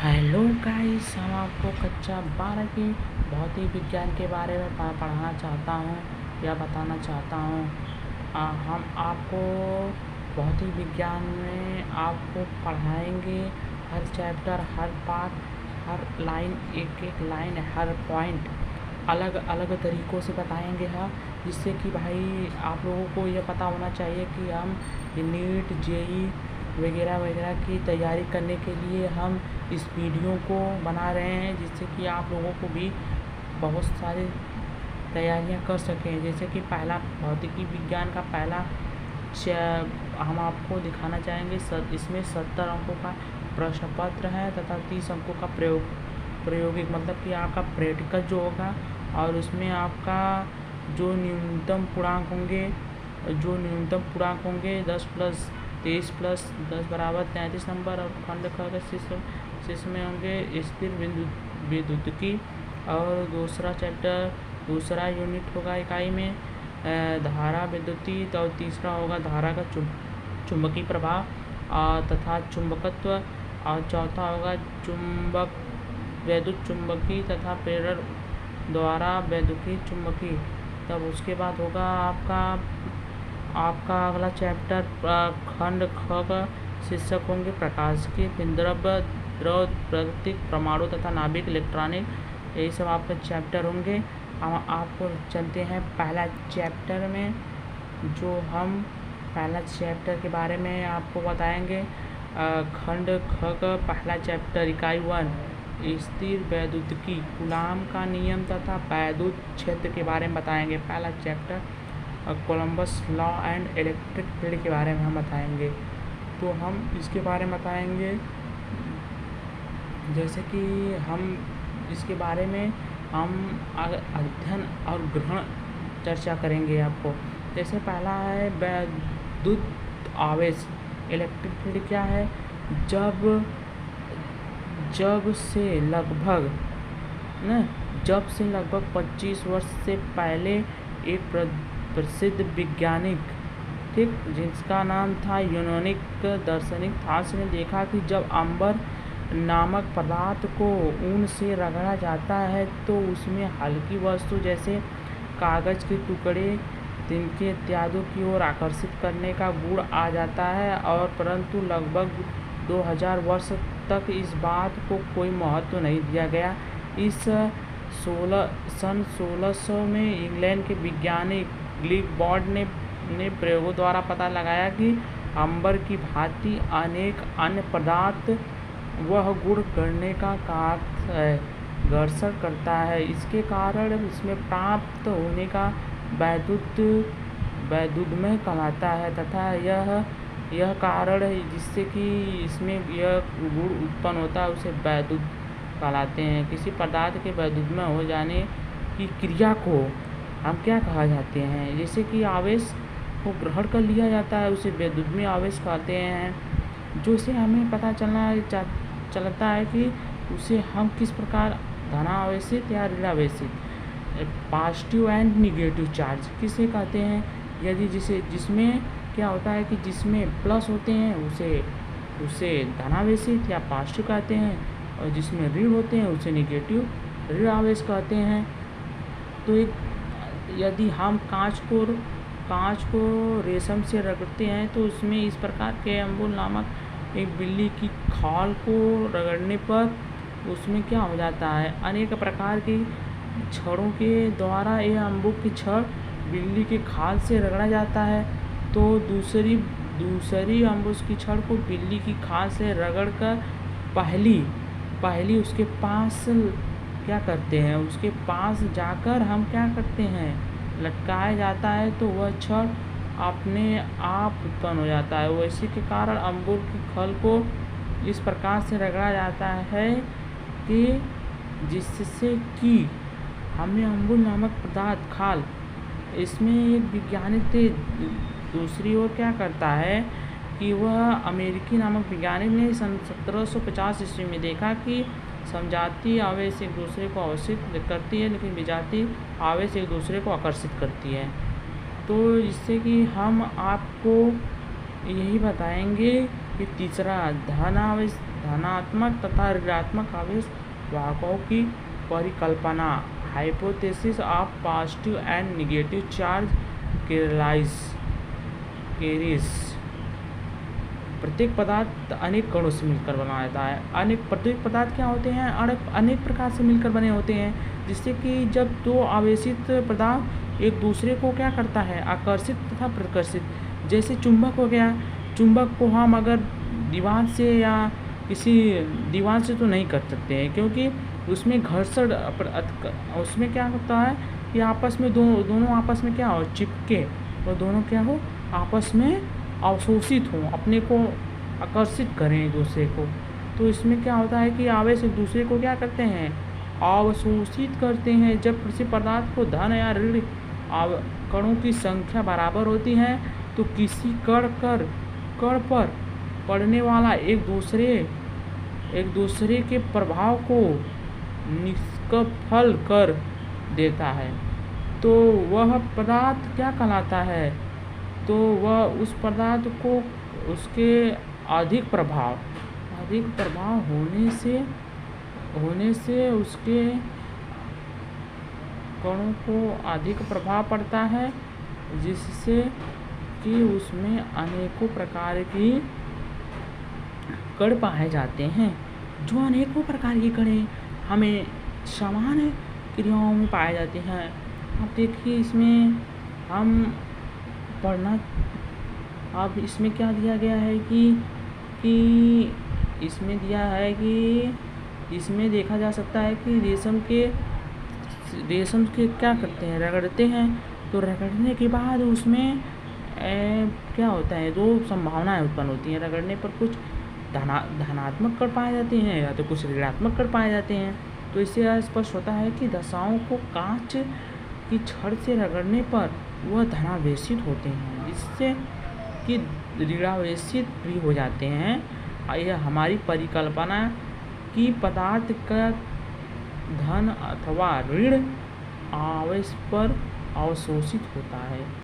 Hello guys, हम आपको कक्षा 12 की भौतिक विज्ञान के बारे में पढ़ाना चाहता हूँ या बताना चाहता हूँ। हम आपको भौतिक विज्ञान में आपको पढ़ाएंगे हर चैप्टर, हर पार्ट, हर लाइन, एक एक लाइन, हर पॉइंट अलग अलग तरीक़ों से बताएंगे जिससे कि भाई आप लोगों को ये पता होना चाहिए कि हम नीट, जेई वगैरह वगैरह की तैयारी करने के लिए हम इस वीडियो को बना रहे हैं, जिससे कि आप लोगों को भी बहुत सारी तैयारियां कर सकें। जैसे कि पहला भौतिकी विज्ञान का पहला हम आपको दिखाना चाहेंगे। इसमें 70 अंकों का प्रश्न पत्र है तथा 30 अंकों का प्रायोगिक मतलब कि आपका प्रैक्टिकल जो होगा, और उसमें आपका जो न्यूनतम पूर्णांक होंगे 10 + 23 + 10 = 33 नंबर, और खंड ख के शीर्ष में होंगे स्थिर विद्युतिकी, और दूसरा यूनिट होगा इकाई में धारा विद्युती, और तीसरा होगा धारा का चुंबकीय प्रभाव तथा चुंबकत्व, और चौथा होगा वैद्युत चुंबकीय तथा प्रेरण द्वारा वैद्युतीय चुंबकीय। तब उसके बाद होगा आपका अगला चैप्टर खंड ख का शीर्षक होंगे प्रकाश के द्रव, प्राकृतिक, परमाणु तथा नाभिक, इलेक्ट्रॉनिक। यही सब आपके चैप्टर होंगे। हम आपको चलते हैं पहला चैप्टर में, जो हम पहला चैप्टर के बारे में आपको बताएंगे। खंड ख का पहला चैप्टर इकाई 1 स्थिर वैद्युतिकी, कूलॉम का नियम तथा वैद्युत क्षेत्र के बारे में बताएंगे। पहला chapter Columbus law and electric field के बारे में हम बताएंगे। तो हम इसके बारे में बताएंगे, जैसे कि हम इसके बारे में हम अध्ययन और ग्रहण चर्चा करेंगे आपको। जैसे पहला है वैद्युत आवेश। इलेक्ट्रिक फील्ड क्या है? जब से लगभग 25 वर्ष से पहले एक प्रसिद्ध वैज्ञानिक, जिसका नाम था यूनानिक दार्शनिक थॉमस ने देखा कि जब आम्बर नामक पदार्थ को ऊन से रगड़ा जाता है तो उसमें हल्की वस्तु जैसे कागज़ के टुकड़े, तिनके इत्यादि की ओर आकर्षित करने का गुण आ जाता है, और परंतु लगभग 2000 वर्ष तक इस बात को कोई महत्व नहीं दिया गया। सन 1600 में इंग्लैंड के वैज्ञानिक गिलबर्ट ने प्रयोगों द्वारा पता लगाया कि आम्बर की भांति अनेक अन्य पदार्थ वह गुण करने का कार्य है, घर्षण करता है। इसके कारण इसमें प्राप्त होने का वैद्युतमय कहलाता है, तथा यह कारण है जिससे कि इसमें यह गुण उत्पन्न होता है उसे वैद्युत कहलाते हैं। किसी पदार्थ के वैद्युतमय हो जाने की क्रिया को हम क्या कहा जाते हैं? जैसे कि आवेश को ग्रहण कर लिया जाता है उसे वैद्युतमय आवेश कहते हैं। जो से हमें पता चलता है कि उसे हम किस प्रकार धनावेशित या ऋणावेशित, पॉजिटिव एंड निगेटिव चार्ज किसे कहते हैं? यदि जिसमें क्या होता है कि जिसमें प्लस होते हैं उसे धनावेशित या पॉजिटिव कहते हैं, और जिसमें ऋण होते हैं उसे निगेटिव ऋण आवेश कहते हैं। तो यदि हम कांच को रेशम से रगड़ते हैं तो उसमें इस प्रकार के अम्बुल नामक एक बिल्ली की खाल को रगड़ने पर उसमें क्या हो जाता है, अनेक प्रकार की छड़ों के द्वारा यह अम्बुक की छड़ बिल्ली की खाल से रगड़ा जाता है, तो दूसरी अम्बुस की छड़ को बिल्ली की खाल से रगड़ कर पहली उसके पास क्या करते हैं, उसके पास जाकर हम क्या करते हैं, लटकाया जाता है, तो वह छड़ अपने आप उत्पन्न हो जाता है। वैसे के कारण अम्बुर की खल को इस प्रकार से रगड़ा जाता है कि जिससे कि हमें अम्बुल नामक पदार्थ खाल, इसमें एक वैज्ञानिक थे। दूसरी ओर क्या करता है कि वह अमेरिकी नामक वैज्ञानिक ने सन 1750 ईस्वी में देखा कि समजातीय आवेश एक दूसरे को आकर्षित करती है, लेकिन विजातीय आवेश एक दूसरे को आकर्षित करती है। तो इससे कि हम आपको यही बताएंगे कि तीसरा धनात्मक तथा ऋणात्मक आवेश वाहकों की परिकल्पना। Hypothesis of positive and negative charge carriers. प्रत्येक पदार्थ अनेक कणों से मिलकर बना रहता है। प्रत्येक पदार्थ क्या होते हैं? अनेक प्रकार से मिलकर बने होते हैं, जिससे कि जब दो आवेशित पदार्थ एक दूसरे को क्या करता है? आकर्षित तथा प्रतिकर्षित। जैसे चुंबक हो गया, चुंबक को हम अगर दीवार से या किसी दीवार से तो नहीं कर सकते हैं, क्योंकि उसमें घर्षण उसमें क्या होता है कि आपस में दोनों आपस में क्या हो, चिपके और दोनों क्या हो, आपस में अवशोषित हों, अपने को आकर्षित करें एक दूसरे को। तो इसमें क्या होता है कि आवेश एक दूसरे को क्या करते हैं? अवशोषित करते हैं। जब किसी पदार्थ को धन या ऋण कणों की संख्या बराबर होती है तो किसी कण पर पड़ने वाला एक दूसरे के प्रभाव को निष्फल कर देता है, तो वह पदार्थ क्या कहलाता है? तो वह उस पदार्थ को उसके अधिक प्रभाव होने से उसके कणों को अधिक प्रभाव पड़ता है, जिससे कि उसमें अनेकों प्रकार की कण पाए जाते हैं। जो अनेकों प्रकार की कणें हमें समान क्रियाओं में पाए जाते हैं। अब देखिए इसमें हम पढ़ना, अब इसमें क्या दिया गया है कि इसमें दिया है कि इसमें देखा जा सकता है कि रेशम के क्या करते हैं? रगड़ते हैं। तो रगड़ने के बाद उसमें क्या होता है? दो संभावनाएं उत्पन्न होती हैं। रगड़ने पर कुछ धनात्मक कण पाए जाते हैं या तो कुछ ऋणात्मक कण पाए जाते हैं। तो इससे स्पष्ट होता है कि दशाओं को कांच की छड़ से रगड़ने पर वह धनावेशित होते हैं, जिससे कि ऋणावेशित भी हो जाते हैं। यह हमारी परिकल्पना कि पदार्थ का धन अथवा ऋण आवेश पर अवशोषित होता है।